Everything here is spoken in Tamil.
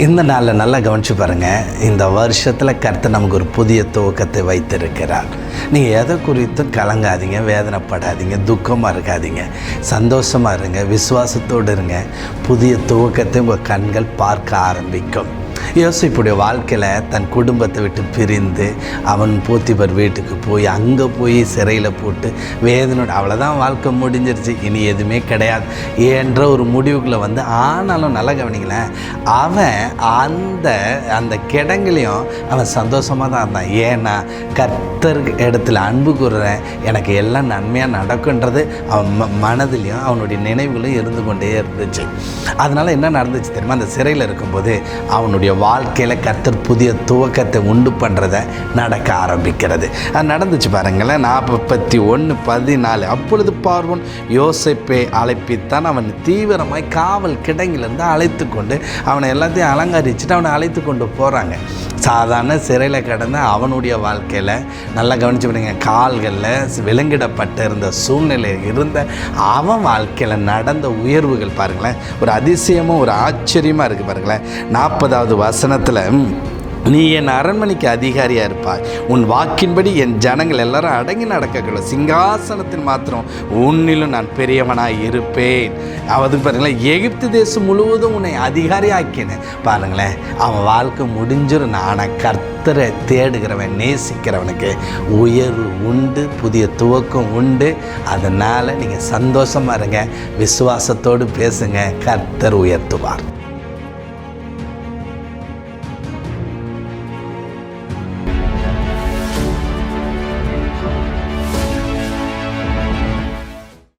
இந்த நாளில் நல்லா கவனித்து பாருங்கள். இந்த வருஷத்தில் கர்த்தர் நமக்கு ஒரு புதிய துவக்கத்தை வைத்திருக்கிறார். நீங்கள் எதை குறித்தும் கலங்காதீங்க, வேதனைப்படாதீங்க, துக்கமாக இருக்காதீங்க, சந்தோஷமாக இருங்க, விசுவாசத்தோடு இருங்க. புதிய துவக்கத்தை உங்கள் கண்கள் பார்க்க ஆரம்பிக்கும். யோசிப்புடைய வாழ்க்கையில் தன் குடும்பத்தை விட்டு பிரிந்து அவன் போத்திபர் வீட்டுக்கு போய் அங்கே போய் சிறையில் போட்டு வேதனோட அவ்வளோதான், வாழ்க்கை முடிஞ்சிருச்சு, இனி எதுவுமே கிடையாது என்ற ஒரு முடிவுக்குள்ளே வந்து, ஆனாலும் நல்லா கவனிங்களேன், அவன் அந்த கிடங்குலையும் அவன் சந்தோஷமாக தான் இருந்தான். ஏன்னா கர்த்தர் இடத்துல அன்பு கூறுறேன், எனக்கு எல்லாம் நன்மையாக நடக்குன்றது அவன் மனதிலையும் அவனுடைய நினைவுகளும் இருந்து கொண்டே இருந்துச்சு. அதனால் என்ன நடந்துச்சு தெரியுமா? அந்த சிறையில் இருக்கும்போது அவனுடைய வாழ்க்கையில் கர்த்தர் புதிய துவக்கத்தை உண்டு பண்ணுறதை நடக்க ஆரம்பிக்கிறது. அது நடந்துச்சு பாருங்களேன். 41:14 அப்பொழுது பார்வோன் யோசேப்பை அழைப்பித்தான். அவன் தீவிரமாய் காவல் கிடங்கிலிருந்து அழைத்து கொண்டு அவனை எல்லாத்தையும் அலங்கரிச்சுட்டு அவனை அழைத்து கொண்டு போகிறாங்க. சாதாரண சிறையில் கிடந்த அவனுடைய வாழ்க்கையில் நல்லா கவனிச்சு பாருங்க, கால்களில் விலங்கிடப்பட்டு இருந்த சூழ்நிலையில் இருந்த அவன் வாழ்க்கையில் நடந்த உயர்வுகள் பாருங்களேன், ஒரு அதிசயமும் ஒரு ஆச்சரியமாக இருக்குது பாருங்களேன். 40வது வசனத்தில், நீ என் அரண்மனைக்கு அதிகாரியாக இருப்பாய், உன் வாக்கின்படி என் ஜனங்கள் எல்லாரும் அடங்கி நடக்கக்கூடாது, சிங்காசனத்தில் மாத்திரம் உன்னிலும் நான் பெரியவனாக இருப்பேன். அதுக்கு பாருங்களேன், எகிப்து தேசம் முழுவதும் உன்னை அதிகாரி ஆக்கினேன். பாருங்களேன், அவன் வாழ்க்கை முடிஞ்சிடும். ஆனால் கர்த்தரை தேடுகிறவன், நேசிக்கிறவனுக்கு உயர்வு உண்டு, புதிய துவக்கம் உண்டு. அதனால் நீங்கள் சந்தோஷமாக இருங்க, விசுவாசத்தோடு பேசுங்க, கர்த்தர் உயர்த்துவார்.